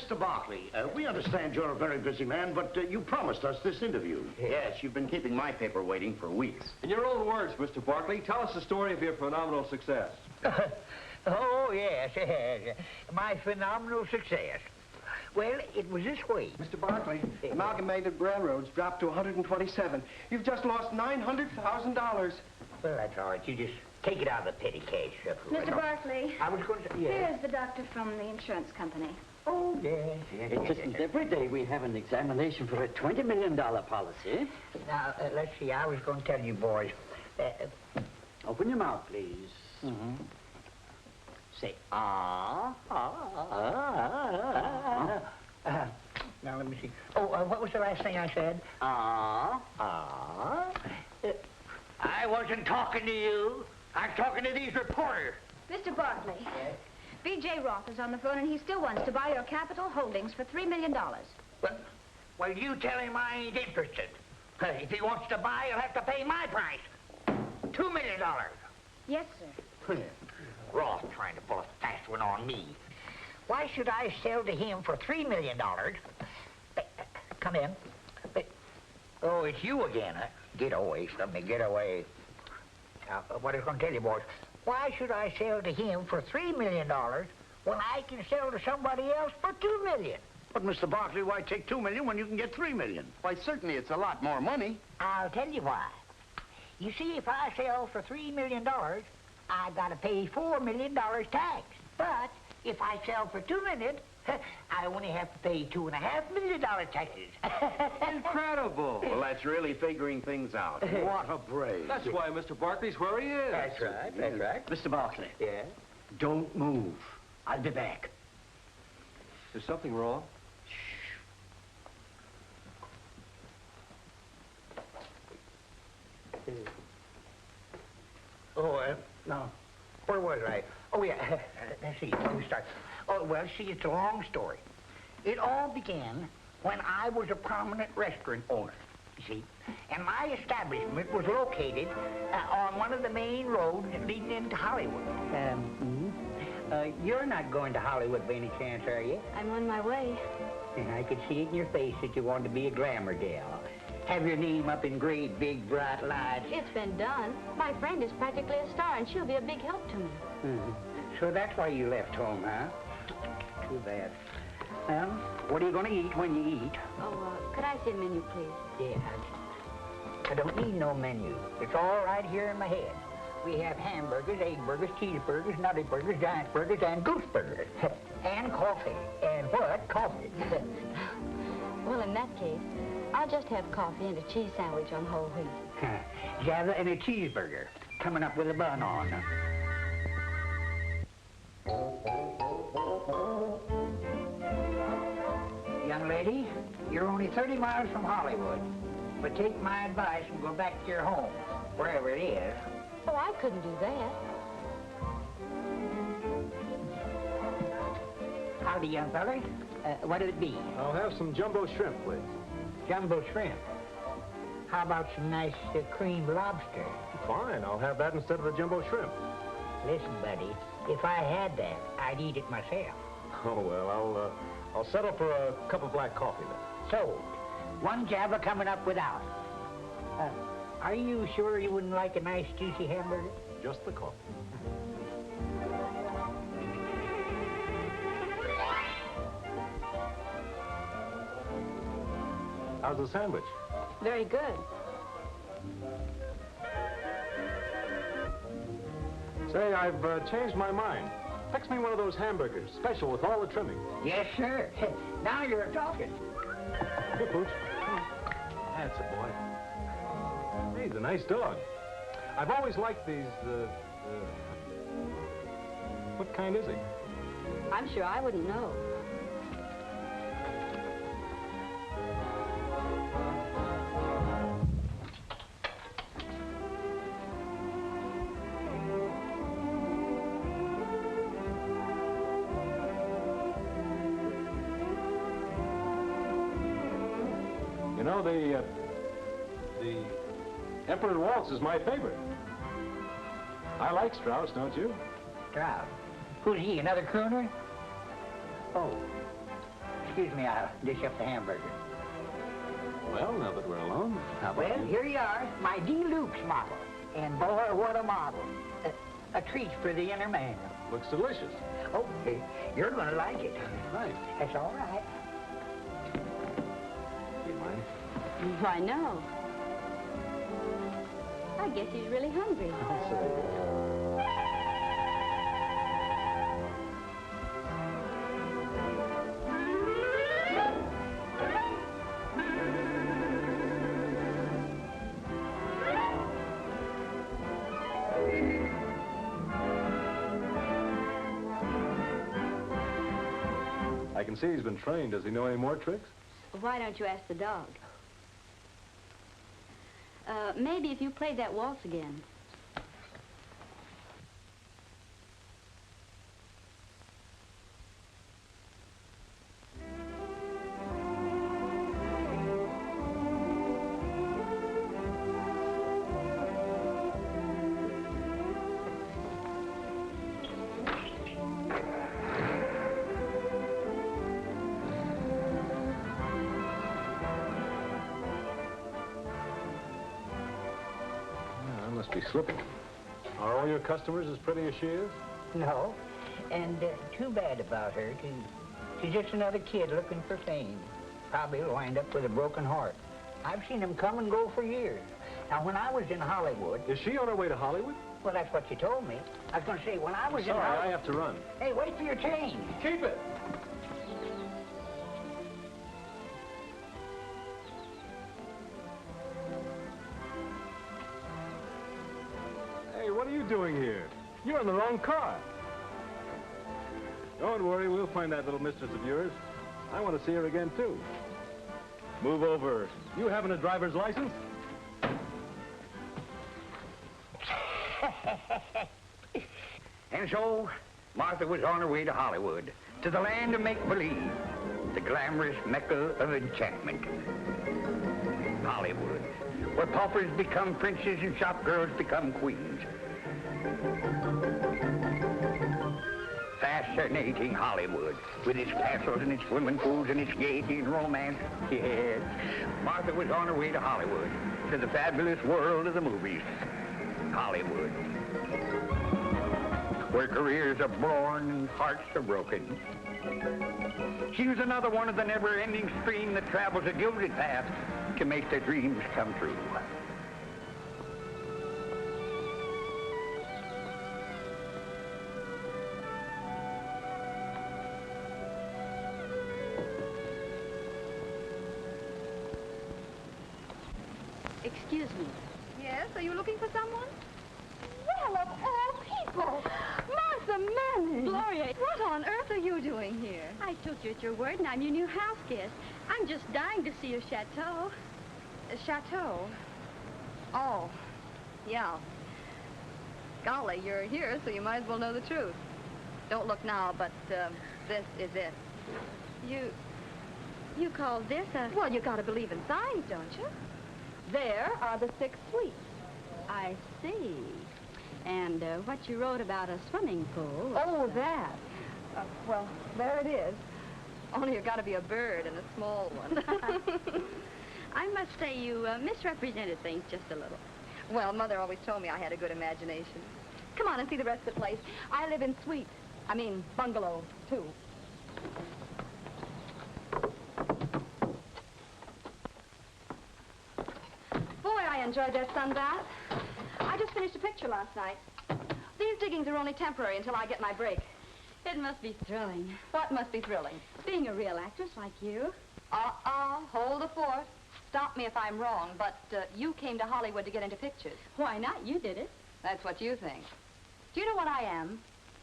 Mr. Barkley, we understand you're a very busy man, but you promised us this interview. Yes, you've been keeping my paper waiting for weeks. In your own words, Mr. Barkley, tell us the story of your phenomenal success. Oh, yes, yes. My phenomenal success. Well, it was this way. Mr. Barkley, Amalgamated Railroads dropped to 127. You've just lost $900,000. Well, that's all right. You just take it out of the petty cash. Mr. Barkley. I was going to... Yeah. Here's the doctor from the insurance company. Oh, yes, yes. It isn't every day we have an examination for a $20 million policy. Now, let's see. I was going to tell you boys. Open your mouth, please. Mm-hmm. Say, now, let me see. Oh, what was the last thing I said? I wasn't talking to you. I'm talking to these reporters. Mr. Barkley. Yes? B.J. Roth is on the phone, and he still wants to buy your Capital Holdings for $3 million. Well, you tell him I ain't interested. If he wants to buy, he'll have to pay my price. $2 million. Yes, sir. Roth trying to pull a fast one on me. Why should I sell to him for $3 million? Come in. Oh, it's you again, huh? Get away from me, get away. What I was going to tell you, boys, why should I sell to him for $3 million when I can sell to somebody else for $2 million? But, Mr. Barkley, why take $2 million when you can get $3 million? Why, certainly it's a lot more money. I'll tell you why. You see, if I sell for $3 million, I've got to pay $4 million tax. But if I sell for $2 million, I only have to pay $2.5 million taxes. Incredible. Well, that's really figuring things out. What a brave. That's why Mr. Barkley's where he is. That's right, that's right. Mr. Barkley. Yeah? Don't move. I'll be back. There's something wrong? Oh, no. Where was I? Oh, yeah. Let's see. Let me start. Oh, well, see, it's a long story. It all began when I was a prominent restaurant owner, you see. And my establishment was located on one of the main roads leading into Hollywood. You're not going to Hollywood by any chance, are you? I'm on my way. And I could see it in your face that you wanted to be a glamour gal. Have your name up in great, big, bright lights. It's been done. My friend is practically a star, and she'll be a big help to me. So that's why you left home, huh? Too bad. Well, what are you going to eat when you eat? Oh, could I see a menu, please? Yeah. I don't need no menu. It's all right here in my head. We have hamburgers, egg burgers, cheeseburgers, nutty burgers, giant burgers, and goose burgers. And coffee. And what? Coffee. Well, in that case, I'll just have coffee and a cheese sandwich on whole wheat. Java and a cheeseburger. Coming up with a bun on. Young lady, you're only 30 miles from Hollywood. But take my advice and go back to your home, wherever it is. Oh, I couldn't do that. Howdy, young fella. What'll it be? I'll have some jumbo shrimp, please. Jumbo shrimp. How about some nice creamed lobster? Fine, I'll have that instead of the jumbo shrimp. Listen, buddy, if I had that, I'd eat it myself. Oh, well, I'll settle for a cup of black coffee then. Sold. One Java coming up without. Are you sure you wouldn't like a nice juicy hamburger? Just the coffee. How's the sandwich? Very good. Say, I've changed my mind. Fix me one of those hamburgers, special with all the trimming. Yes, sir. Now you're talking. Here, Pooch. That's a boy. Hey, he's a nice dog. I've always liked these, what kind is he? I'm sure I wouldn't know. You know, the Emperor Waltz is my favorite. I like Strauss, don't you? Strauss? Who's he, another crooner? Oh. Excuse me, I'll dish up the hamburger. Well, now that we're alone, how about Well, you? here you are, my Deluxe model. And boy, what a model. A treat for the inner man. Looks delicious. Oh, you're going to like it. Right. That's all right. You mind? Why, no. I guess he's really hungry. I can see he's been trained. Does he know any more tricks? Why don't you ask the dog? Maybe if you played that waltz again. Must be slipping. Are all your customers as pretty as she is? No. And too bad about her, too. She's just another kid looking for fame. Probably will wind up with a broken heart. I've seen them come and go for years. Now, when I was in Hollywood... Is she on her way to Hollywood? Well, that's what she told me. I was going to say, when I was in Sorry, Hollywood... I have to run. Hey, wait for your change. Keep it! Hey, what are you doing here? You're in the wrong car. Don't worry, we'll find that little mistress of yours. I want to see her again, too. Move over. You having a driver's license? And so, Martha was on her way to Hollywood, to the land of make-believe, the glamorous mecca of enchantment. Hollywood, where paupers become princes and shop girls become queens. Fascinating Hollywood, with its castles and its swimming pools and its gaiety and romance. Yes, Martha was on her way to Hollywood, to the fabulous world of the movies. Hollywood, where careers are born and hearts are broken. She was another one of the never-ending stream that travels a gilded path to make their dreams come true. Excuse me. Yes, are you looking for someone? Well, of all people! Martha Manning! Gloria, what on earth are you doing here? I took you at your word, and I'm your new house guest. I'm just dying to see your chateau. A chateau? Oh, yeah. Golly, you're here, so you might as well know the truth. Don't look now, but this is it. You call this a... Well, you gotta believe in signs, don't you? There are the 6 suites. I see. And what you wrote about a swimming pool... Oh, that. Well, there it is. Only you've got to be a bird and a small one. I must say you misrepresented things just a little. Well, Mother always told me I had a good imagination. Come on and see the rest of the place. I live in suites. I mean, bungalow, too. Boy, I enjoyed that sun bath. I just finished a picture last night. These diggings are only temporary until I get my break. It must be thrilling. What must be thrilling? Being a real actress like you. Hold the fort. Stop me if I'm wrong, but you came to Hollywood to get into pictures. Why not? You did it. That's what you think. Do you know what I am?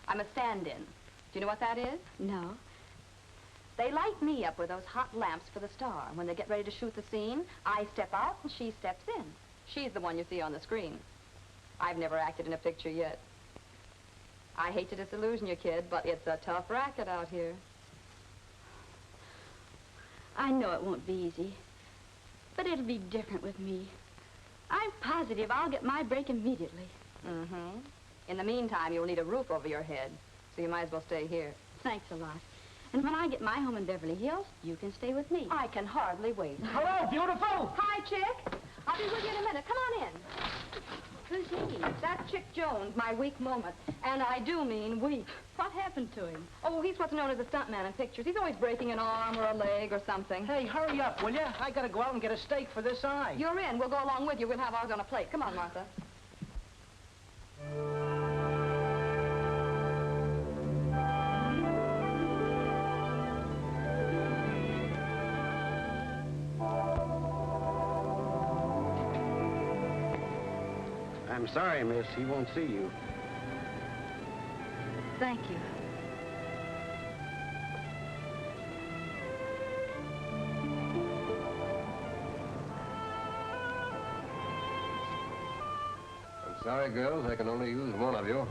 I'm a stand-in. Do you know what that is? No. They light me up with those hot lamps for the star. When they get ready to shoot the scene, I step out and she steps in. She's the one you see on the screen. I've never acted in a picture yet. I hate to disillusion you, kid, but it's a tough racket out here. I know it won't be easy, but it'll be different with me. I'm positive I'll get my break immediately. Mm-hmm. In the meantime, you'll need a roof over your head, so you might as well stay here. Thanks a lot. And when I get my home in Beverly Hills, you can stay with me. I can hardly wait. Hello, beautiful! Hi, Chick. I'll be with you in a minute. Come on in. Who's he? That's Chick Jones, my weak moment. And I do mean weak. What happened to him? Oh, he's what's known as a stuntman in pictures. He's always breaking an arm or a leg or something. Hey, hurry up, will you? I gotta go out and get a steak for this eye. You're in. We'll go along with you. We'll have ours on a plate. Come on, Martha. I'm sorry, miss. He won't see you. Thank you. I'm sorry, girls. I can only use one of you.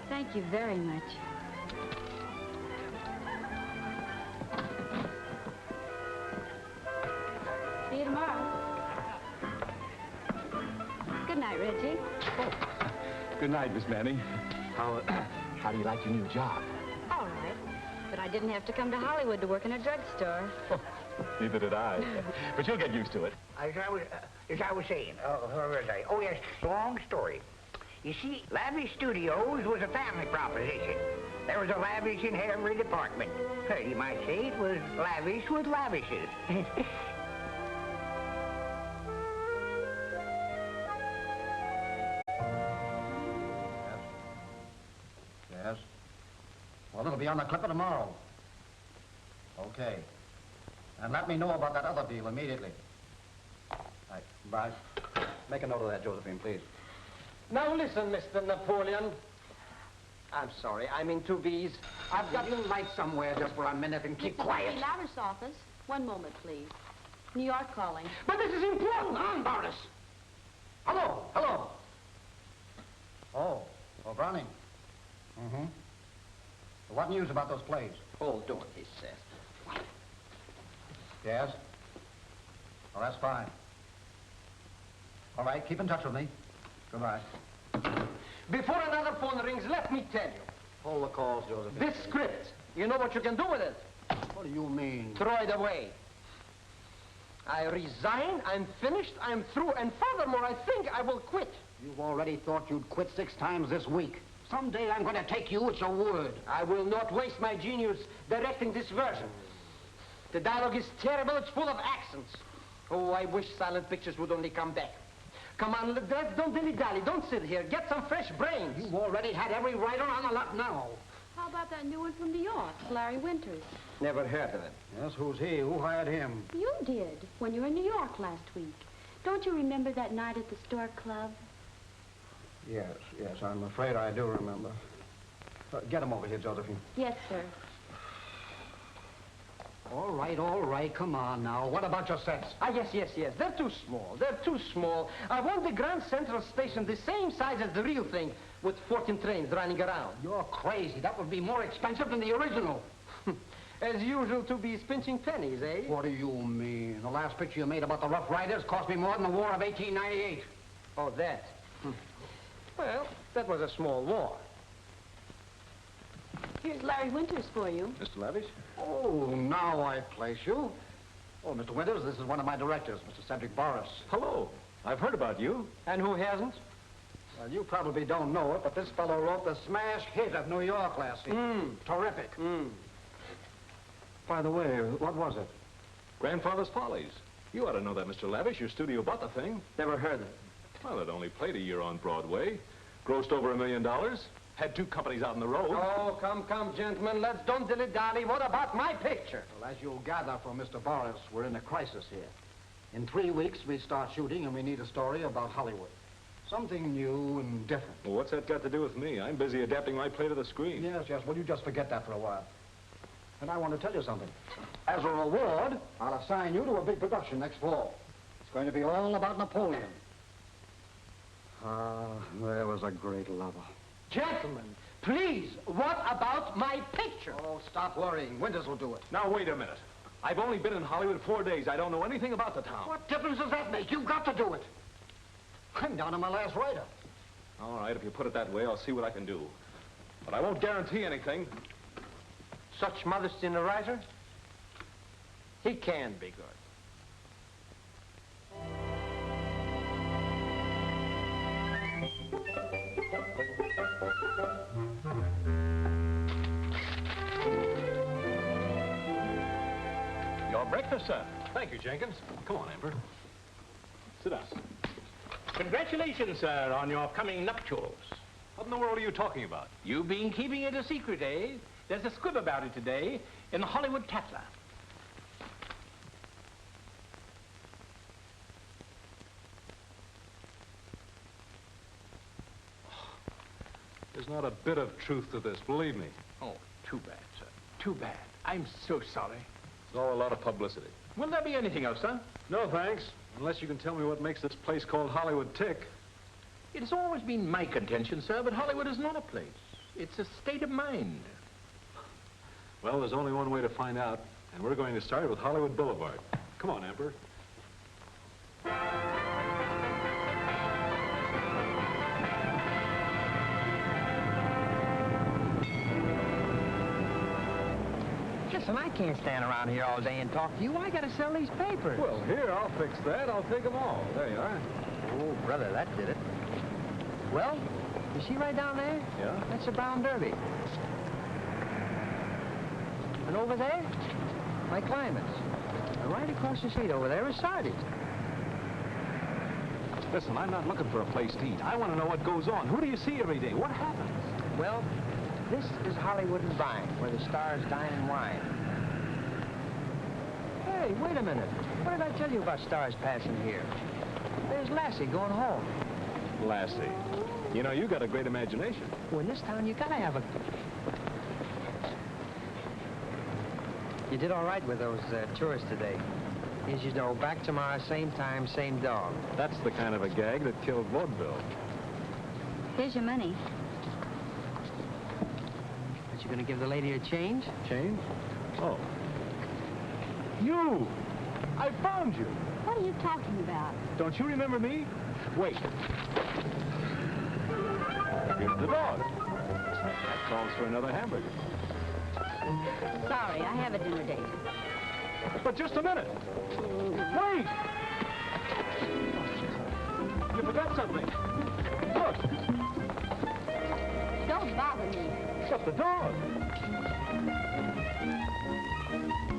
Thank you very much. See you tomorrow. Good night, Reggie. Good night, Miss Manning. How do you like your new job? All right. But I didn't have to come to Hollywood to work in a drugstore. Neither did I. But you'll get used to it. As I was saying, where was I? Oh, yes, long story. You see, Lavish Studios was a family proposition. There was a lavish in every department. You might say it was lavish with lavishes. Yes? Well, it'll be on the clipper tomorrow. Okay. And let me know about that other deal immediately. Right, bye. Make a note of that, Josephine, please. Now listen, Mr. Napoleon. I'm sorry, I'm in 2Bs. I've got to light somewhere just for a minute and keep quiet. Louder's office. One moment, please. New York calling. But this is important, huh, Boris? Hello, hello. Oh, Browning. Mm-hmm. What news about those plays? Hold on, he says. Yes? Well, that's fine. All right, keep in touch with me. Goodbye. Before another phone rings, let me tell you. Hold the calls, Josephine. This script, you know what you can do with it? What do you mean? Throw it away. I resign, I'm finished, I'm through, and furthermore, I think I will quit. You've already thought you'd quit 6 times this week. Someday I'm going to take you at your word. I will not waste my genius directing this version. The dialogue is terrible, it's full of accents. Oh, I wish silent pictures would only come back. Come on, don't dilly-dally, don't sit here. Get some fresh brains. You've already had every writer on the lot now. How about that new one from New York, Larry Winters? Never heard of it. Yes, who's he? Who hired him? You did, when you were in New York last week. Don't you remember that night at the Store Club? Yes, I'm afraid I do remember. Get him over here, Josephine. Yes, sir. All right, come on now. What about your sets? Ah, yes. They're too small. I want the Grand Central Station the same size as the real thing, with 14 trains running around. You're crazy. That would be more expensive than the original. As usual, to be pinching pennies, eh? What do you mean? The last picture you made about the Rough Riders cost me more than the War of 1898. Oh, that. Well, that was a small war. Here's Larry Winters for you. Mr. Lavish? Oh, now I place you. Oh, Mr. Winters, this is one of my directors, Mr. Cedric Boris. Hello. I've heard about you. And who hasn't? Well, you probably don't know it, but this fellow wrote the smash hit of New York last week. Terrific. By the way, what was it? Grandfather's Follies. You ought to know that, Mr. Lavish. Your studio bought the thing. Never heard of it. Well, it only played a year on Broadway. Grossed over $1 million. Had 2 companies out on the road. Oh, come, gentlemen. Let's don't dilly-dally. What about my picture? Well, as you'll gather from Mr. Boris, we're in a crisis here. In 3 weeks, we start shooting, and we need a story about Hollywood. Something new and different. Well, what's that got to do with me? I'm busy adapting my play to the screen. Yes. Well, you just forget that for a while. And I want to tell you something. As a reward, I'll assign you to a big production next fall. It's going to be all about Napoleon. There was a great lover. Gentlemen, please, what about my picture? Oh, stop worrying. Winters will do it. Now, wait a minute. I've only been in Hollywood 4 days. I don't know anything about the town. What difference does that make? You've got to do it. I'm down to my last writer. All right, if you put it that way, I'll see what I can do. But I won't guarantee anything. Such modesty in a writer? He can be good. Your breakfast, sir. Thank you, Jenkins. Come on, Emperor. Sit down. Congratulations, sir, on your coming nuptials. What in the world are you talking about? You've been keeping it a secret, eh? There's a squib about it today in the Hollywood Tatler. There's not a bit of truth to this, believe me. Oh, too bad, sir. Too bad. I'm so sorry. It's all a lot of publicity. Will there be anything else, sir? No, thanks. Unless you can tell me what makes this place called Hollywood tick. It has always been my contention, sir, but Hollywood is not a place. It's a state of mind. Well, there's only one way to find out, and we're going to start with Hollywood Boulevard. Come on, Emperor. Listen, I can't stand around here all day and talk to you. I gotta sell these papers. Well, here, I'll fix that. I'll take them all. There you are. Oh, brother, that did it. Well, you see right down there? Yeah? That's a brown derby. And over there, my climates. And right across the street over there is Sardis. Listen, I'm not looking for a place to eat. I want to know what goes on. Who do you see every day? What happens? Well, this is Hollywood and Vine, where the stars dine and wine. Hey, wait a minute. What did I tell you about stars passing here? There's Lassie going home. Lassie. You know, you got a great imagination. Well, in this town, you gotta have a... You did all right with those tourists today. As you know, back tomorrow, same time, same dog. That's the kind of a gag that killed vaudeville. Here's your money. But you gonna give the lady a change? Change? Oh. You! I found you! What are you talking about? Don't you remember me? Wait. Here's the dog. That calls for another hamburger. Sorry, I have a dinner date. But just a minute. Wait! You forgot something. Look! Don't bother me. But the dog!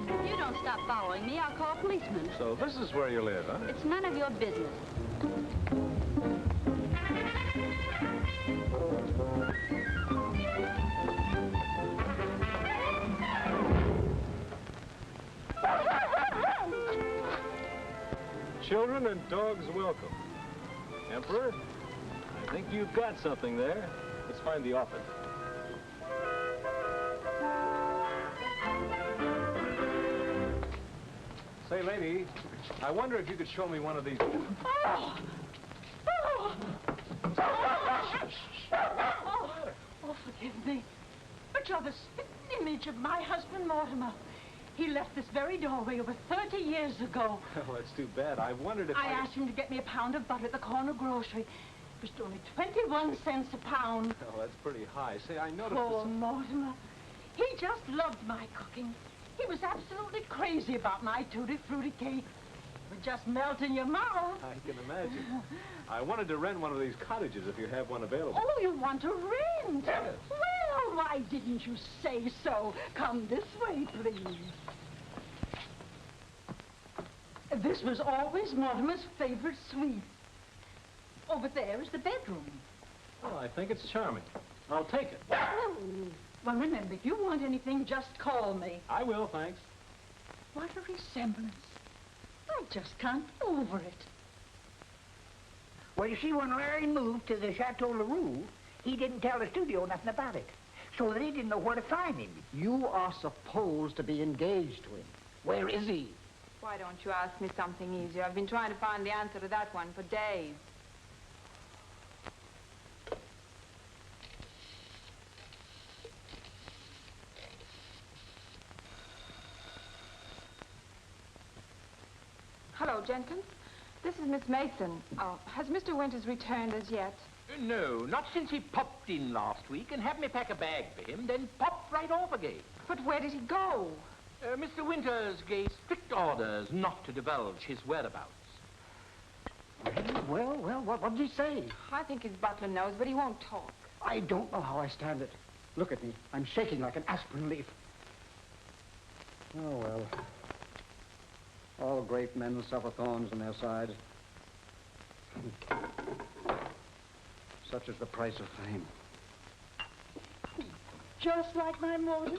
If you don't stop following me, I'll call a policeman. So this is where you live, huh? It's none of your business. Children and dogs welcome. Emperor, I think you've got something there. Let's find the office. Say, lady, I wonder if you could show me one of these. Oh, forgive me. But you're the spitting image of my husband, Mortimer. He left this very doorway over 30 years ago. Oh, that's too bad. I wondered if I asked him to get me a pound of butter at the corner grocery. It was only 21 cents a pound. Oh, that's pretty high. Say, I noticed... Poor Mortimer. He just loved my cooking. He was absolutely crazy about my tutti frutti cake. It would just melt in your mouth. I can imagine. I wanted to rent one of these cottages if you have one available. Oh, you want to rent? Yes. Well, why didn't you say so? Come this way, please. This was always Mortimer's favorite suite. Over there is the bedroom. Oh, I think it's charming. I'll take it. Well, remember, if you want anything, just call me. I will, thanks. What a resemblance. I just can't get over it. Well, you see, when Larry moved to the Chateau LaRue, he didn't tell the studio nothing about it. So they didn't know where to find him. You are supposed to be engaged to him. Where is he? Why don't you ask me something easier? I've been trying to find the answer to that one for days. Hello, Jenkins. This is Miss Mason. Has Mr. Winters returned as yet? No, not since he popped in last week and had me pack a bag for him, then popped right off again. But where did he go? Mr. Winters gave strict orders not to divulge his whereabouts. Well, what did he say? I think his butler knows, but he won't talk. I don't know how I stand it. Look at me. I'm shaking like an aspen leaf. Oh, well. All great men suffer thorns in their side. Such is the price of fame. Just like my Mortimer.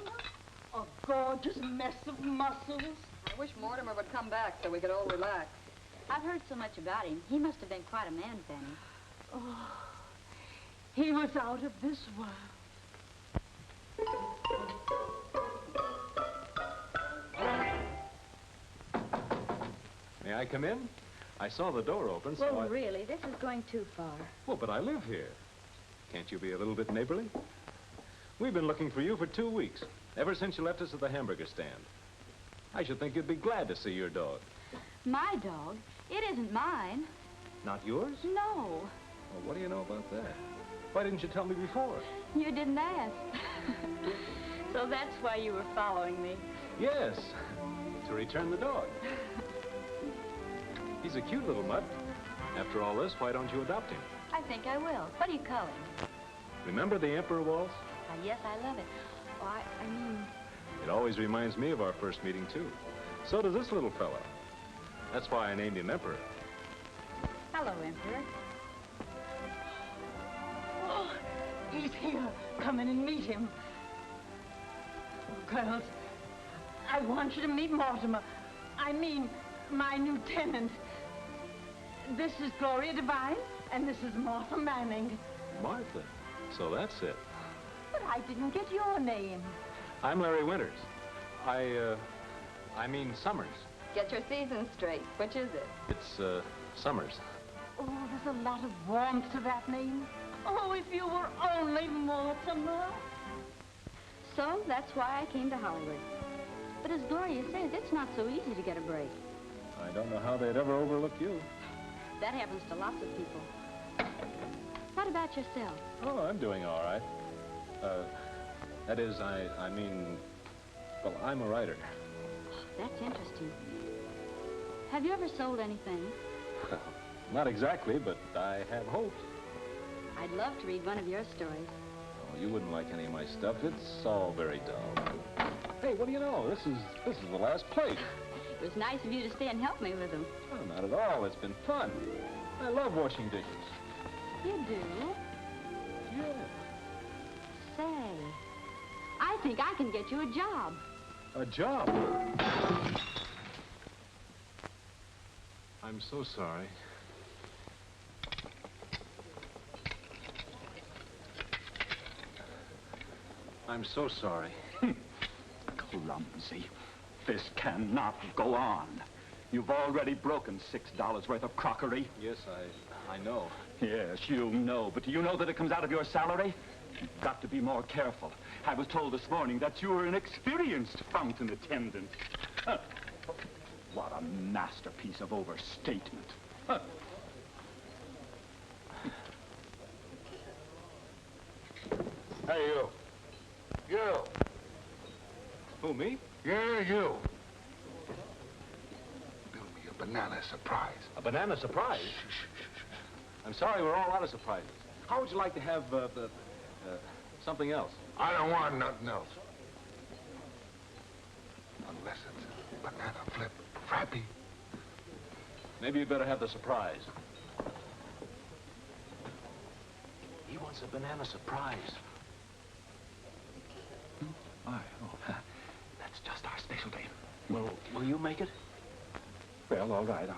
A gorgeous mess of muscles. I wish Mortimer would come back so we could all relax. I've heard so much about him. He must have been quite a man, Fanny. Oh, he was out of this world. May I come in? I saw the door open, so Well, really, this is going too far. Well, but I live here. Can't you be a little bit neighborly? We've been looking for you for 2 weeks, ever since you left us at the hamburger stand. I should think you'd be glad to see your dog. My dog? It isn't mine. Not yours? No. Well, what do you know about that? Why didn't you tell me before? You didn't ask. So that's why you were following me. Yes, to return the dog. He's a cute little mutt. After all this, why don't you adopt him? I think I will. What do you call him? Remember the Emperor waltz? Yes, I love it. Oh, I mean... It always reminds me of our first meeting, too. So does this little fella. That's why I named him Emperor. Hello, Emperor. Oh, he's here. Come in and meet him. Oh, girls, I want you to meet Mortimer. I mean, my new tenant. This is Gloria Devine, and this is Martha Manning. Martha. So that's it. But I didn't get your name. I'm Larry Winters. I mean Summers. Get your season straight. Which is it? It's, Summers. Oh, there's a lot of warmth to that name. Oh, if you were only Mortimer. So that's why I came to Hollywood. But as Gloria says, it's not so easy to get a break. I don't know how they'd ever overlook you. That happens to lots of people. What about yourself? Oh, I'm doing all right. That is, I mean, well, I'm a writer. That's interesting. Have you ever sold anything? Not exactly, but I have hopes. I'd love to read one of your stories. Oh, you wouldn't like any of my stuff. It's all very dull. Hey, what do you know? This is the last plate. It was nice of you to stay and help me with them. Oh, not at all. It's been fun. I love washing dishes. You do? Yeah. Say, I think I can get you a job. A job? I'm so sorry. I'm so sorry. Clumsy. This cannot go on. You've already broken $6 worth of crockery. Yes, I know. Yes, you know, but do you know that it comes out of your salary? You've got to be more careful. I was told this morning that you were an experienced fountain attendant. Huh. What a masterpiece of overstatement. Huh. Hey, you. You. Who, me? Yeah, you. Build me a banana surprise. A banana surprise? I'm sorry, we're all out of surprises. How would you like to have, something else? I don't want nothing else. Unless it's banana flip frappy. Maybe you better have the surprise. He wants a banana surprise. Why? Oh, that's just our specialty. Well, will you make it? Well, all right,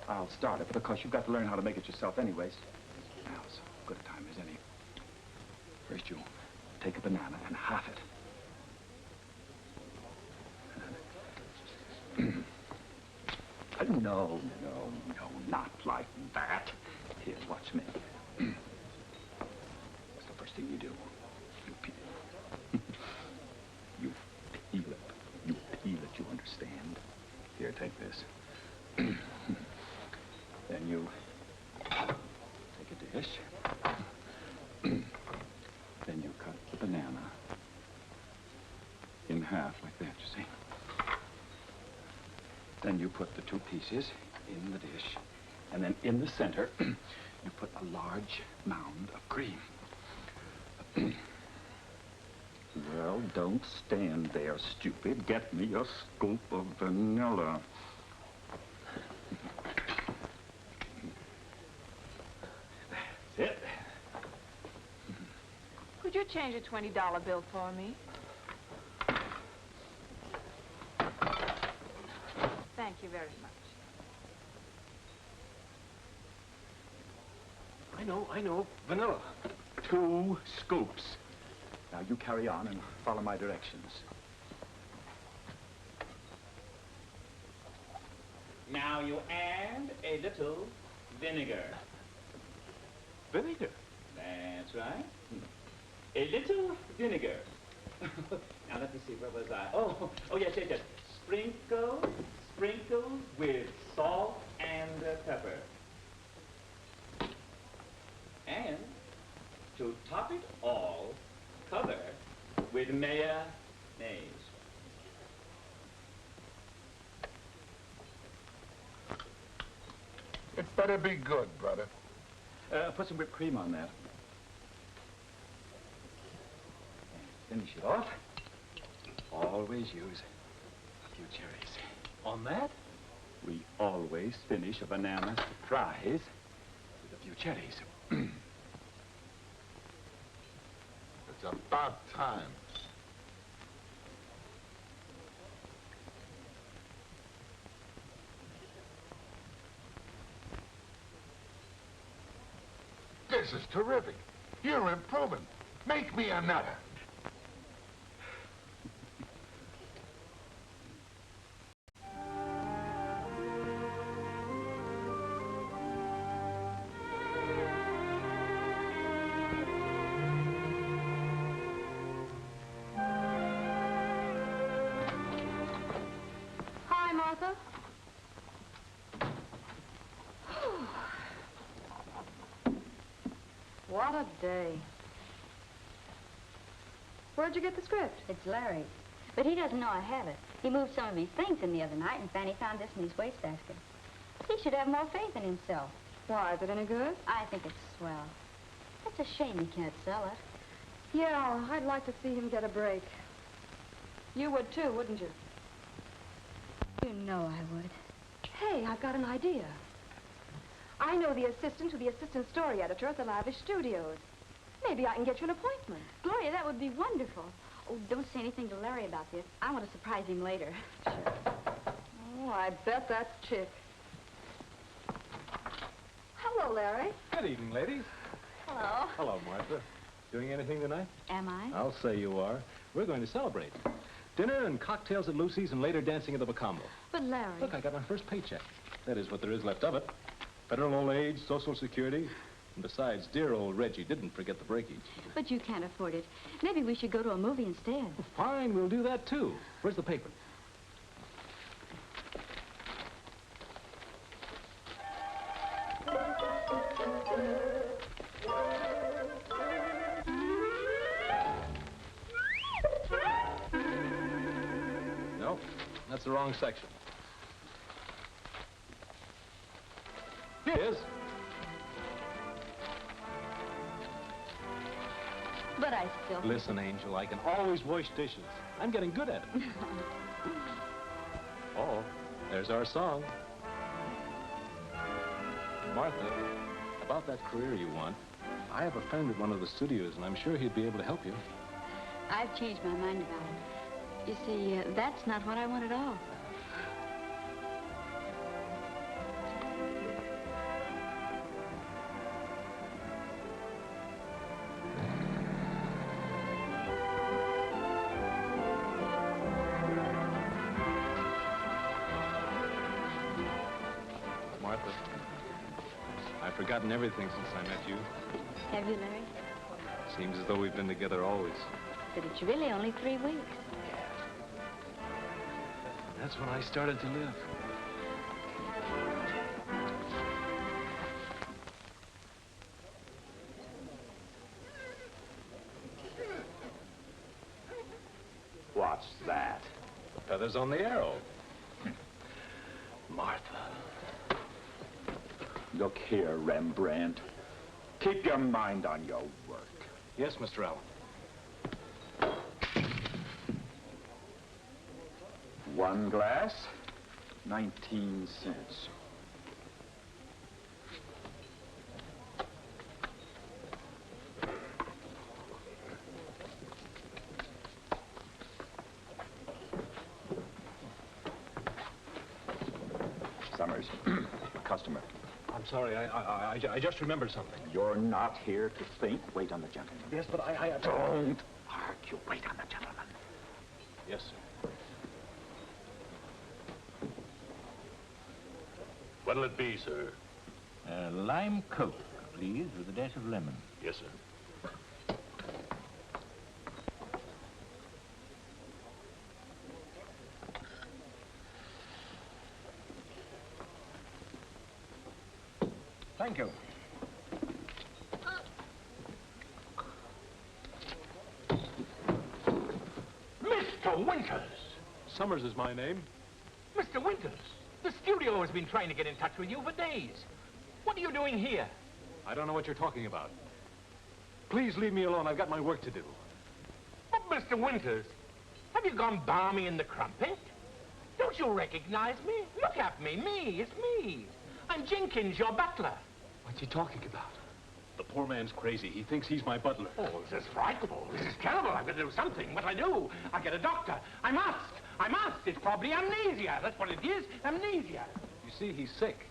I'll start it, because you've got to learn how to make it yourself anyways. Now, it's as good a time as any. First, you take a banana and half it. No, not like that. Here, watch me. What's the first thing you do? You peel. You peel it. You peel it, you understand? Here, take this. Then you take a dish. Then you cut the banana in half like that, you see. Then you put the 2 pieces in the dish. And then in the center, you put a large mound of cream. Well, don't stand there, stupid. Get me a scoop of vanilla. That's it. Could you change a $20 bill for me? Thank you very much. I know. Vanilla. 2 scoops. Now you carry on and follow my directions. Now you add a little vinegar. Vinegar? That's right. A little vinegar. Now let me see, where was I? Oh, yes. Sprinkle with salt and pepper. And to top it all, cover with mayonnaise. It better be good, brother. Put some whipped cream on that. And finish it off. Always use a few cherries. On that? We always finish a banana surprise with a few cherries. It's about time. This is terrific. You're improving. Make me another. Hi, Martha. What a day. Where'd you get the script? It's Larry. But he doesn't know I have it. He moved some of his things in the other night, and Fanny found this in his wastebasket. He should have more faith in himself. Why, is it any good? I think it's swell. It's a shame he can't sell it. Yeah, I'd like to see him get a break. You would too, wouldn't you? You know I would. Hey, I've got an idea. I know the assistant to the assistant story editor at the Lavish Studios. Maybe I can get you an appointment. Gloria, that would be wonderful. Oh, don't say anything to Larry about this. I want to surprise him later. Sure. Oh, I bet that chick. Hello, Larry. Good evening, ladies. Hello. Hello, Martha. Doing anything tonight? Am I? I'll say you are. We're going to celebrate. Dinner and cocktails at Lucy's and later dancing at the Bacambo. But Larry... Look, I got my first paycheck. That is what there is left of it. Federal old age, Social Security. And besides, dear old Reggie didn't forget the breakage. But you can't afford it. Maybe we should go to a movie instead. Well, fine, we'll do that too. Where's the paper? Nope, that's the wrong section. Here it is. But I still... Listen, Angel, I can always wash dishes. I'm getting good at it. Oh, there's our song. Martha, about that career you want, I have a friend at one of the studios, and I'm sure he'd be able to help you. I've changed my mind about it. You see, that's not what I want at all. Martha, I've forgotten everything since I met you. Have you, Larry? Seems as though we've been together always. But it's really only 3 weeks. That's when I started to live. Feathers on the arrow. Martha. Look here, Rembrandt. Keep your mind on your work. Yes, Mr. Allen. 1 glass, 19 cents. Summers, customer. I'm sorry, I just remembered something. You're not here to think. Wait on the gentleman. Yes, but I Don't argue. Wait on the gentleman. Yes, sir. What'll it be, sir? Lime Coke, please, with a dash of lemon. Yes, sir. Thank you. Mr. Winters! Summers is my name. Mr. Winters, the studio has been trying to get in touch with you for days. What are you doing here? I don't know what you're talking about. Please leave me alone. I've got my work to do. But, Mr. Winters, have you gone balmy in the crumpet? Don't you recognize me? Look at me. It's me. I'm Jenkins, your butler. What's he talking about? The poor man's crazy. He thinks he's my butler. Oh, this is frightful. This is terrible. I've got to do something. What I do? I get a doctor. I must. It's probably amnesia. That's what it is. Amnesia. You see, he's sick.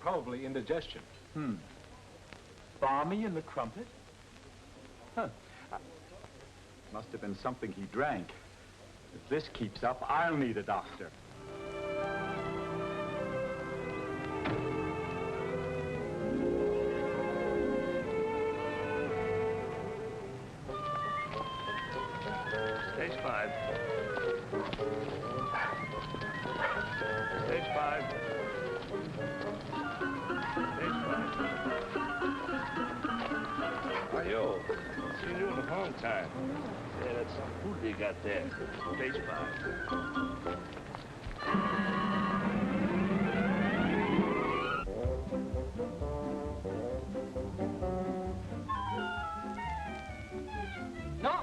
Probably indigestion. Balmy in the crumpet? Huh. Must have been something he drank. If this keeps up, I'll need a doctor. Stage 5. Stage 5. Stage 5. Ayo, seen you in a long time. Yeah, that's some food you got there. Stage 5. No.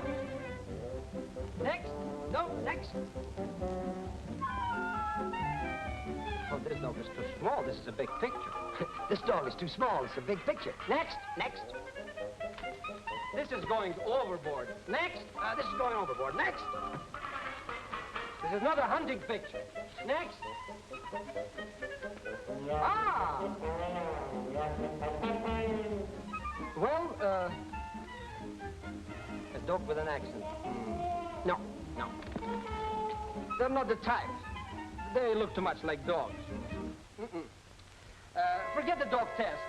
Next. No, next. Oh, this dog is too small. This is a big picture. This dog is too small. It's a big picture. Next. This is going overboard. Next. This is going overboard. Next. This is not a hunting picture. Next. Ah! Well, a dog with an accent. No. They're not the type. They look too much like dogs. Forget the dog test.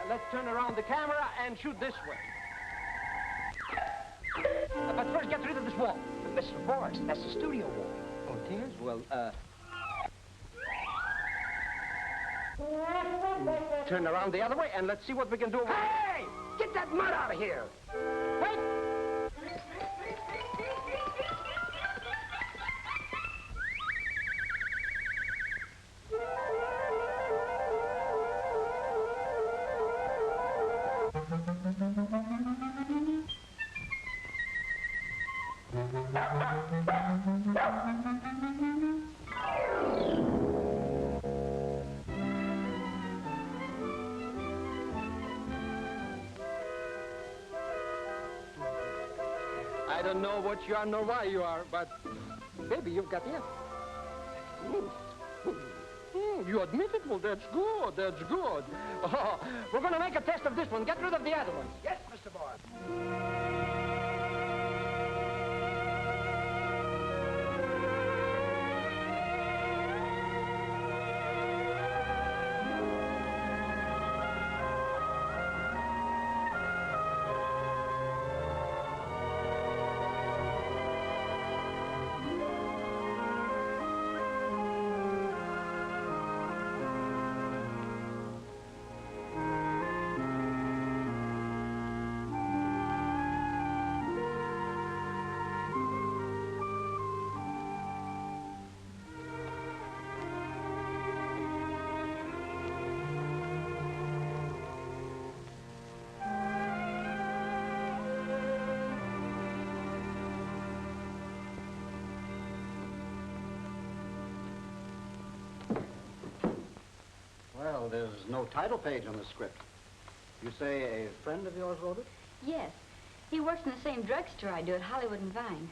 Let's turn around the camera and shoot this way. But first, get rid of this wall. Mr. Morris, that's the studio wall. Oh, it is? Well, turn around the other way, and let's see what we can do. Hey! Get that mud out of here! Wait! I don't know what you are nor why you are, but baby, you've got it. You admit it? Well, that's good. Oh, we're going to make a test of this one. Get rid of the other ones. Yes, Mr. Morris. Well, there's no title page on the script. You say a friend of yours wrote it? Yes. He works in the same drugstore I do at Hollywood and Vine.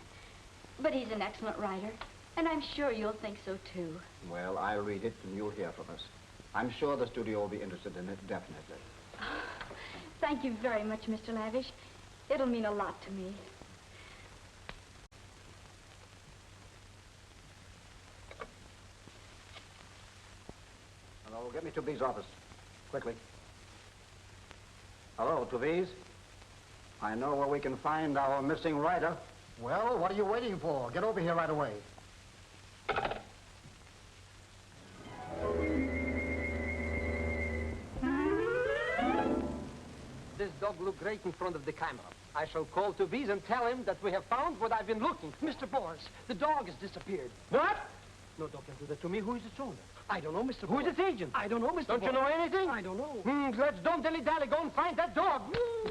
But he's an excellent writer, and I'm sure you'll think so, too. Well, I'll read it, and you'll hear from us. I'm sure the studio will be interested in it, definitely. Thank you very much, Mr. Lavish. It'll mean a lot to me. Hello, get me to B's office. Quickly. Hello, Tuvise. I know where we can find our missing writer. Well, what are you waiting for? Get over here right away. This dog looked great in front of the camera. I shall call Tuvise and tell him that we have found what I've been looking for. Mr. Boris, the dog has disappeared. What? No dog can do that to me. Who is its owner? I don't know, Mr. Who is its agent? I don't know, Mr. Don't you know anything? I don't know. Let's don't dilly-dally. Go and find that dog.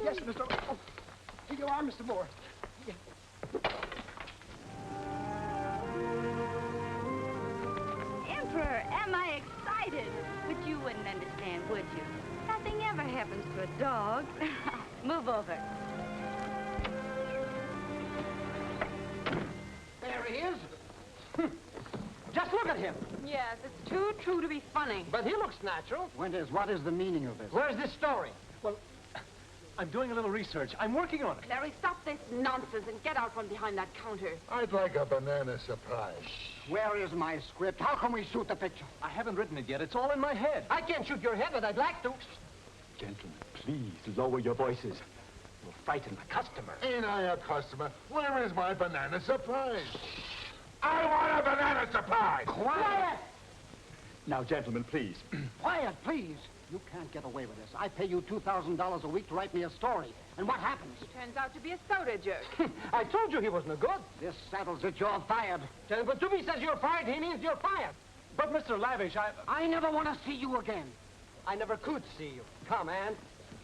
Yes, Mr. Oh, here you are, Mr. Moore. Yeah. Emperor, am I excited? But you wouldn't understand, would you? Nothing ever happens to a dog. Move over. There he is. Just look at him. Yes, it's too true to be funny. But he looks natural. Winters, what is the meaning of this? Where's this story? Well, I'm doing a little research. I'm working on it. Larry, stop this nonsense and get out from behind that counter. I'd like a banana surprise. Where is my script? How can we shoot the picture? I haven't written it yet. It's all in my head. I can't shoot your head, but I'd like to. Gentlemen, please lower your voices. You'll frighten the customer. Ain't I a customer? Where is my banana surprise? I want a banana surprise! Quiet! Now, gentlemen, please. Quiet, please. You can't get away with this. I pay you $2,000 a week to write me a story. And what happens? He turns out to be a soda jerk. I told you he was no good. This settles it. You're fired. When Tubby says you're fired, he means you're fired. But, Mr. Lavish, I never want to see you again. I never could see you. Come, Ann.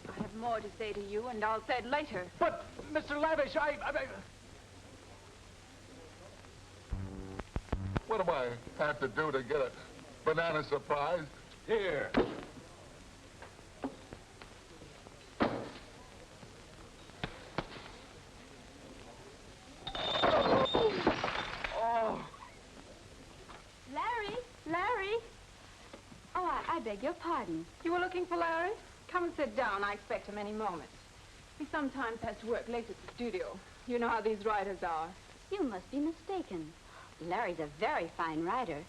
I have more to say to you, and I'll say it later. But, Mr. Lavish, What do I have to do to get a banana surprise? Here. Oh. Larry. Oh, I beg your pardon. You were looking for Larry? Come and sit down. I expect him any moment. He sometimes has to work late at the studio. You know how these writers are. You must be mistaken. Larry's a very fine writer,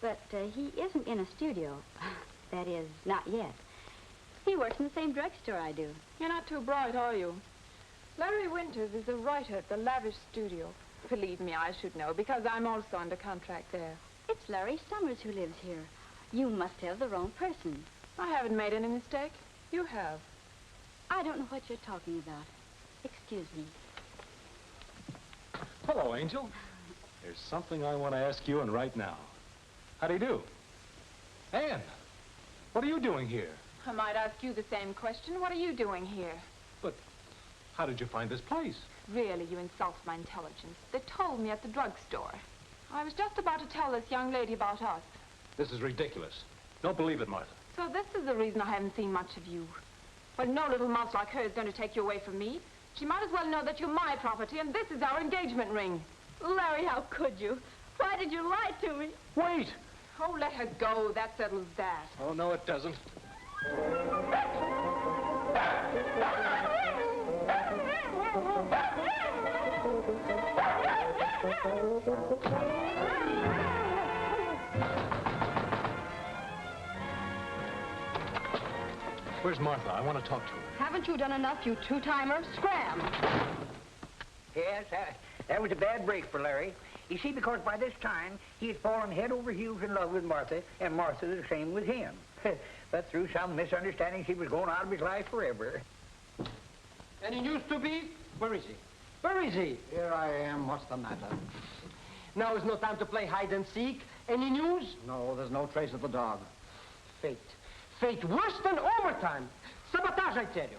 but he isn't in a studio. That is, not yet. He works in the same drugstore I do. You're not too bright, are you? Larry Winters is a writer at the Lavish Studio. Believe me, I should know, because I'm also under contract there. It's Larry Summers who lives here. You must have the wrong person. I haven't made any mistake. You have. I don't know what you're talking about. Excuse me. Hello, Angel. There's something I want to ask you, and right now. How do you do? Anne, what are you doing here? I might ask you the same question. What are you doing here? But how did you find this place? Really, you insult my intelligence. They told me at the drugstore. I was just about to tell this young lady about us. This is ridiculous. Don't believe it, Martha. So this is the reason I haven't seen much of you. Well, no little mouse like her is going to take you away from me. She might as well know that you're my property, and this is our engagement ring. Larry, how could you? Why did you lie to me? Wait! Oh, let her go. That settles that. Oh, no, it doesn't. Where's Martha? I want to talk to her. Haven't you done enough, you two-timer? Scram! Yes, that was a bad break for Larry. You see, because by this time, he had fallen head over heels in love with Martha, and Martha the same with him. But through some misunderstanding, she was going out of his life forever. Any news to be? Where is he? Where is he? Here I am. What's the matter? Now is no time to play hide and seek. Any news? No, there's no trace of the dog. Fate. Fate worse than overtime. Sabotage, I tell you.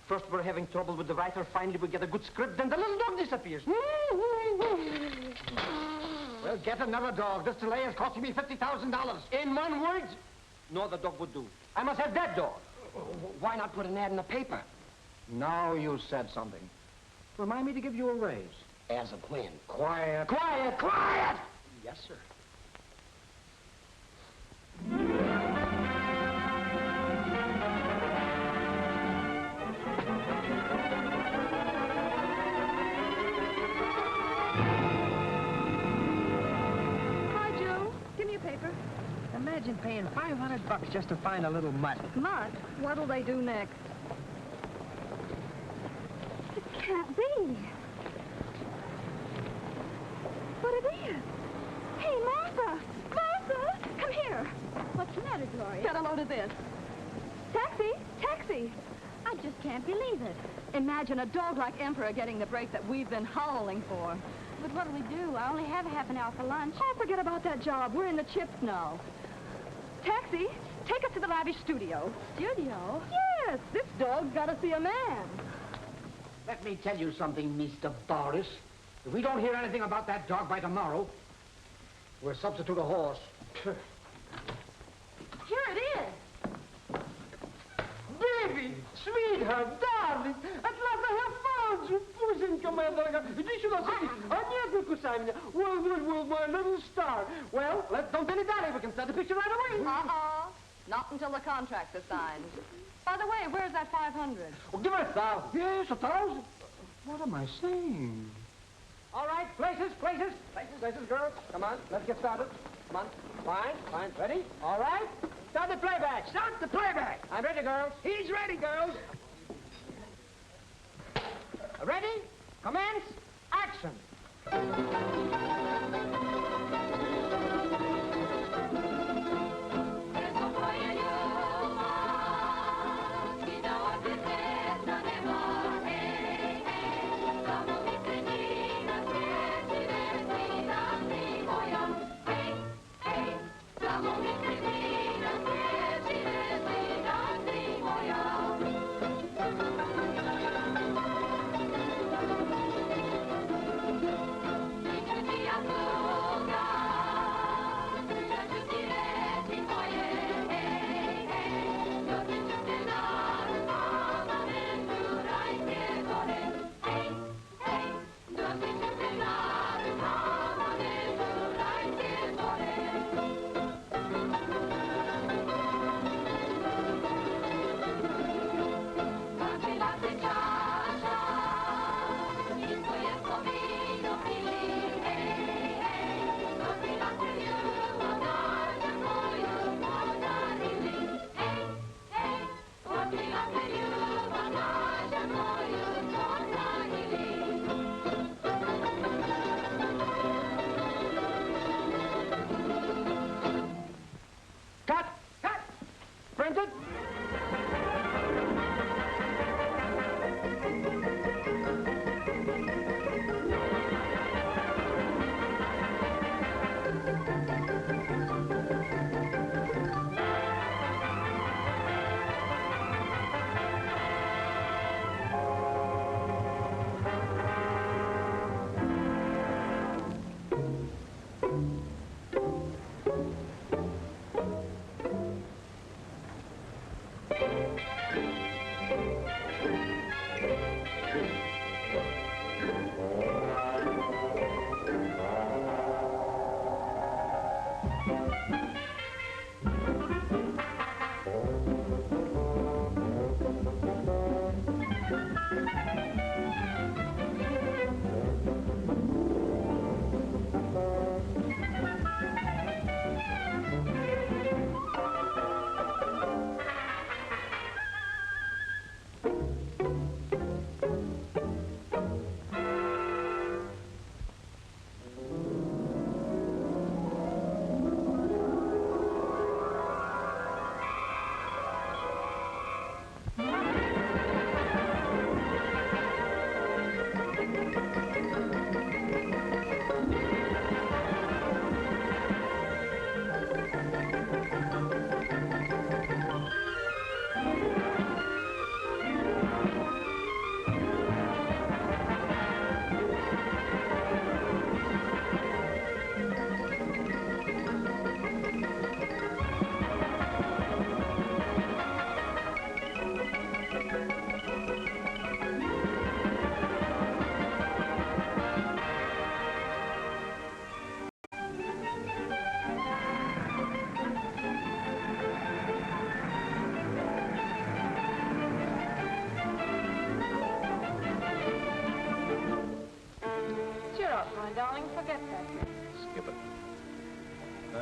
First we're having trouble with the writer. Finally we get a good script. Then the little dog disappears. Well, get another dog. This delay is costing me $50,000. In one word, no other dog would do. I must have that dog. Why not put an ad in the paper? Now you said something. Remind me to give you a raise. As of when? Quiet. Quiet! Quiet! Yes, sir. Hi, Joe. Give me a paper. Imagine paying $500 just to find a little mud. Mud? What'll they do next? It can't be. But it is. Hey, Martha! Martha! Come here. What's the matter, Gloria? Get a load of this. Taxi! Taxi! I just can't believe it. Imagine a dog like Emperor getting the break that we've been howling for. But what'll we do? I only have a half an hour for lunch. Oh, forget about that job. We're in the chips now. Taxi, take us to the lavish studio. Studio? Yes, this dog's got to see a man. Let me tell you something, Mr. Boris. If we don't hear anything about that dog by tomorrow, we'll substitute a horse. Here it is. Baby, sweetheart, darling, at last I have found you. Пусенька моя дорогая, иди сюда, садись. А нет, не кусай меня. Well, my little star. Well, don't dilly-dally. We can start the picture right away. Uh-uh. Not until the contract is signed. By the way, where's that 500? Well, give her 1,000. Yes, 1,000. What am I saying? All right, places, girls. Come on, let's get started. Come on. Fine. Ready? All right. Start the playback. I'm ready, girls. He's ready, girls. Ready? Commence. Action. Thank you.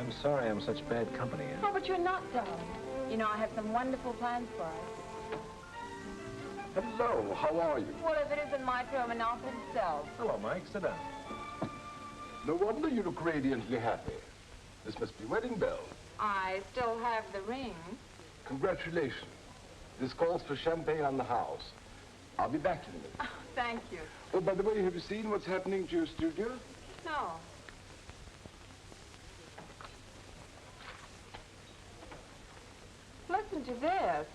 I'm sorry I'm such bad company. Oh, but you're not, darling. You know, I have some wonderful plans for us. Hello, how are you? Well, if it isn't my terminal himself. Hello, Mike. Sit down. No wonder you look radiantly happy. This must be wedding bells. I still have the ring. Congratulations. This calls for champagne on the house. I'll be back in a minute. Oh, thank you. Oh, by the way, have you seen what's happening to your studio? No. Listen to this.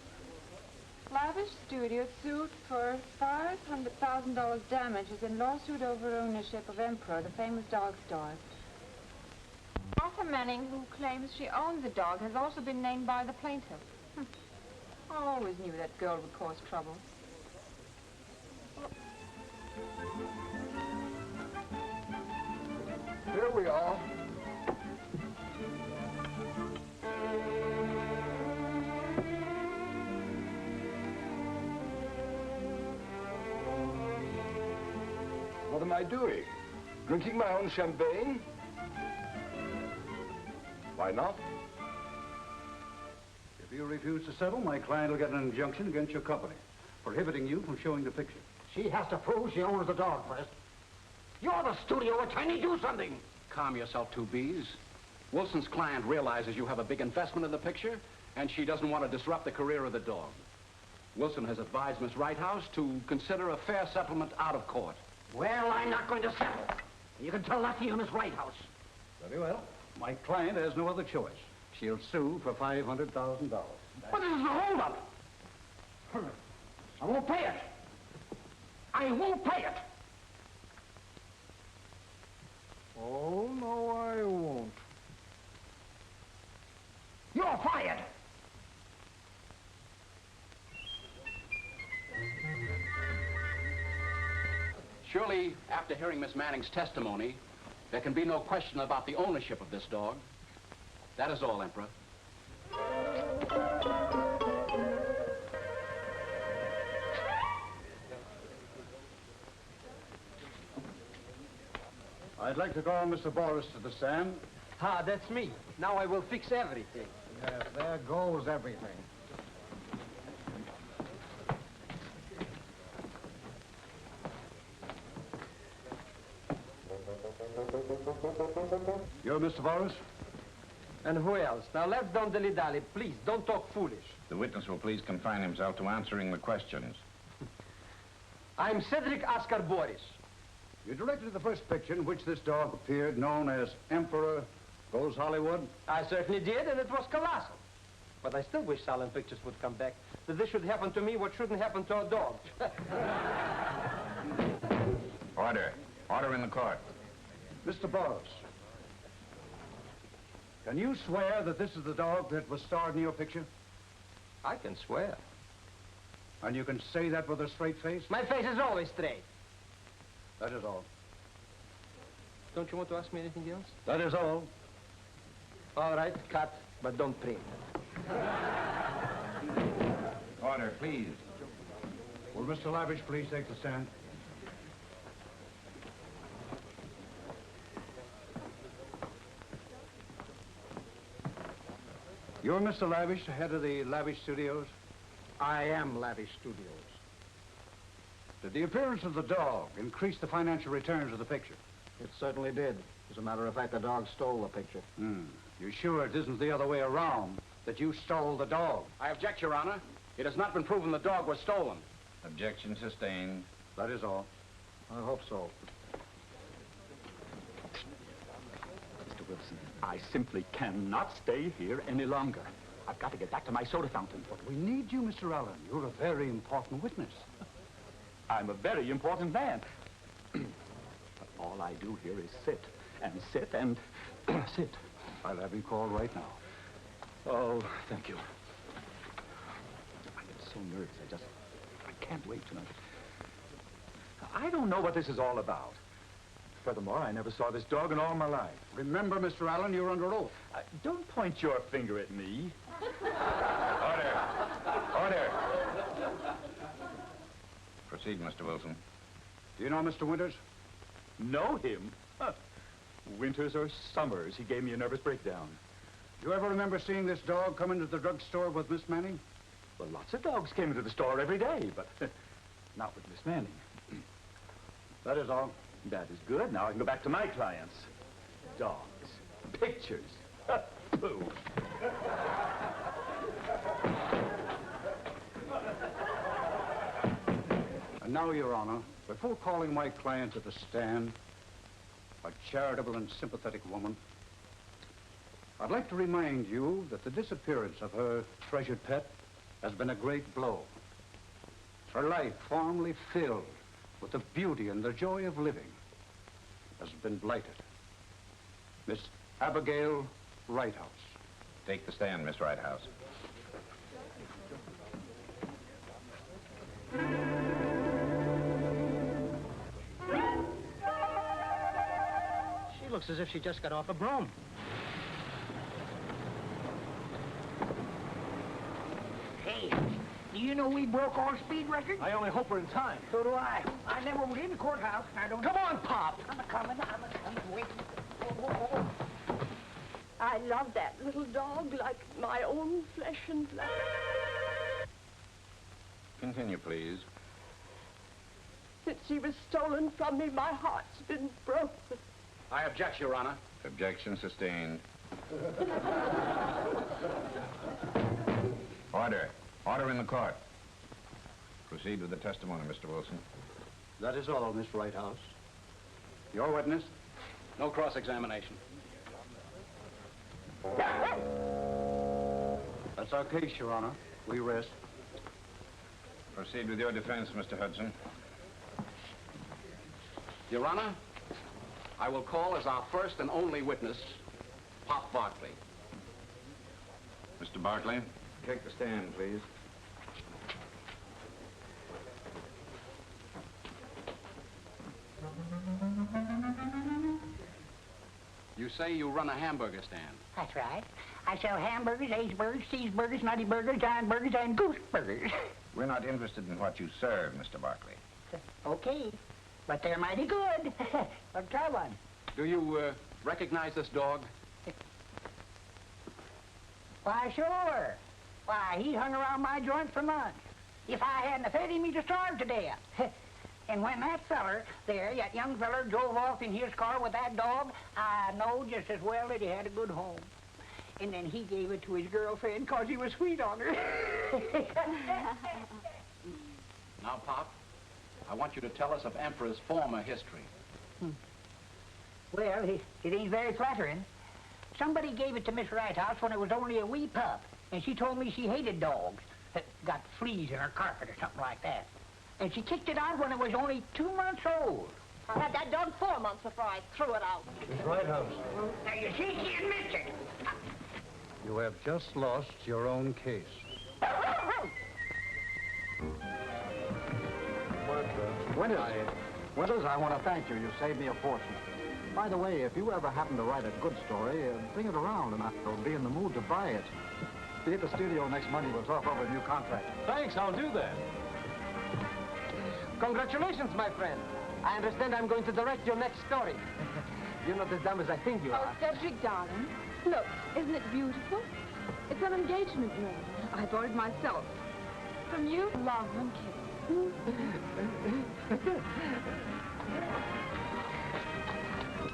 Lavish studio sued for $500,000 damages in lawsuit over ownership of Emperor, the famous dog store. Arthur Manning, who claims she owns the dog, has also been named by the plaintiff. I always knew that girl would cause trouble. Here we are. What am I doing? Drinking my own champagne? Why not? If you refuse to settle, my client will get an injunction against your company, prohibiting you from showing the picture. She has to prove she owns the dog first. You're the studio attorney. Do something. Calm yourself, 2Bs. Wilson's client realizes you have a big investment in the picture, and she doesn't want to disrupt the career of the dog. Wilson has advised Miss Righthouse to consider a fair settlement out of court. Well, I'm not going to settle. You can tell that to your Miss Righthouse. Very well. My client has no other choice. She'll sue for $500,000. But this is a holdup. I won't pay it. I won't pay it. Oh, no, I won't. You're fired. Surely, after hearing Miss Manning's testimony, there can be no question about the ownership of this dog. That is all, Emperor. I'd like to call Mr. Boris to the stand. Ah, that's me. Now I will fix everything. Yes, there goes everything. You're Mr. Boris? And who else? Now let's don't dilly-dally. Please, don't talk foolish. The witness will please confine himself to answering the questions. I'm Cedric Oscar Boris. You directed the first picture in which this dog appeared, known as Emperor Goes Hollywood? I certainly did, and it was colossal. But I still wish silent pictures would come back. That this should happen to me what shouldn't happen to a dog. Order. Order in the court. Mr. Boris, can you swear that this is the dog that was starred in your picture? I can swear. And you can say that with a straight face? My face is always straight. That is all. Don't you want to ask me anything else? That is all. All right, cut, but don't print. Order, please. Will Mr. Lavish please take the stand? You're Mr. Lavish, head of the Lavish Studios? I am Lavish Studios. Did the appearance of the dog increase the financial returns of the picture? It certainly did. As a matter of fact, the dog stole the picture. You sure it isn't the other way around, that you stole the dog? I object, Your Honor. It has not been proven the dog was stolen. Objection sustained. That is all. I hope so. Mr. Wilson, I simply cannot stay here any longer. I've got to get back to my soda fountain. But we need you, Mr. Allen. You're a very important witness. I'm a very important man. But all I do here is sit and sit and sit. I'll have him called right now. Oh, thank you. I get so nervous. I can't wait tonight. I don't know what this is all about. Furthermore, I never saw this dog in all my life. Remember, Mr. Allen, you're under oath. Don't point your finger at me. Order. Order. Proceed, Mr. Wilson. Do you know Mr. Winters? Know him? Huh. Winters or summers, he gave me a nervous breakdown. You ever remember seeing this dog come into the drugstore with Miss Manning? Well, lots of dogs came into the store every day, but not with Miss Manning. That is all. That is good. Now I can go back to my clients. Dogs. Pictures. Pooh. And now, Your Honor, before calling my client to the stand, a charitable and sympathetic woman, I'd like to remind you that the disappearance of her treasured pet has been a great blow. Her life, formerly filled with the beauty and the joy of living, has been blighted. Miss Abigail Righthouse. Take the stand, Miss Righthouse. She looks as if she just got off a broom. Hey, do you know we broke our speed record? I only hope we're in time. So do I. I never was in the courthouse, and I don't... Come on, Pop! I'm a-coming, wait. Whoa. I love that little dog like my own flesh and blood. Continue, please. Since she was stolen from me, my heart's been broken. I object, Your Honor. Objection sustained. Order. Order in the court. Proceed with the testimony, Mr. Wilson. That is all, Miss Righthouse. Your witness? No cross-examination. That's our case, Your Honor. We rest. Proceed with your defense, Mr. Hudson. Your Honor, I will call as our first and only witness, Pop Barkley. Mr. Barkley, take the stand, please. You say you run a hamburger stand. That's right. I sell hamburgers, Ace-burgers, cheeseburgers, nutty burgers, giant burgers, and goose burgers. We're not interested in what you serve, Mr. Barkley. Okay, but they're mighty good. I'll try one. Do you recognize this dog? Why, sure. Why, he hung around my joint for months. If I hadn't fed him, he'd have starved to death. And when that feller there, that young feller, drove off in his car with that dog, I know just as well that he had a good home. And then he gave it to his girlfriend because he was sweet on her. Now, Pop, I want you to tell us of Emperor's former history. Well, it ain't very flattering. Somebody gave it to Miss Righthouse when it was only a wee pup, and she told me she hated dogs. Got fleas in her carpet or something like that. And she kicked it out when it was only 2 months old. I had that dog 4 months before I threw it out. Miss Righthouse. Now, you see, she admits it. You have just lost your own case. Winters, I want to thank you. You saved me a fortune. By the way, if you ever happen to write a good story, bring it around and I'll be in the mood to buy it. Be at the studio next Monday. We'll talk over a new contract. Thanks, I'll do that. Congratulations, my friend. I understand I'm going to direct your next story. You're not as dumb as I think you are. Oh, Cedric, darling. Look, isn't it beautiful? It's an engagement ring. I bought it myself. From you, love and kiss.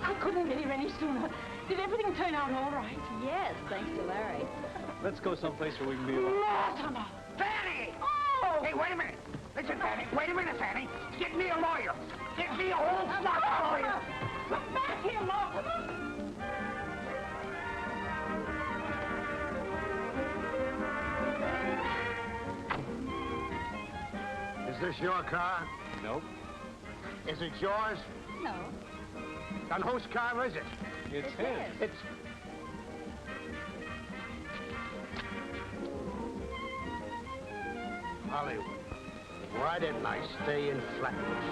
I couldn't get here any sooner. Did everything turn out all right? Yes, thanks to Larry. Let's go someplace where we can be alone. Mortimer! Fanny! Oh! Hey, wait a minute. Listen, Fanny. Wait a minute, Fanny. Get me a lawyer. Get me a whole flock of lawyers. Come back here, Mortimer! Is this your car? Nope. Is it yours? No. Then whose car is it? It's his. It's... Hollywood. Why didn't I stay in Flatbush?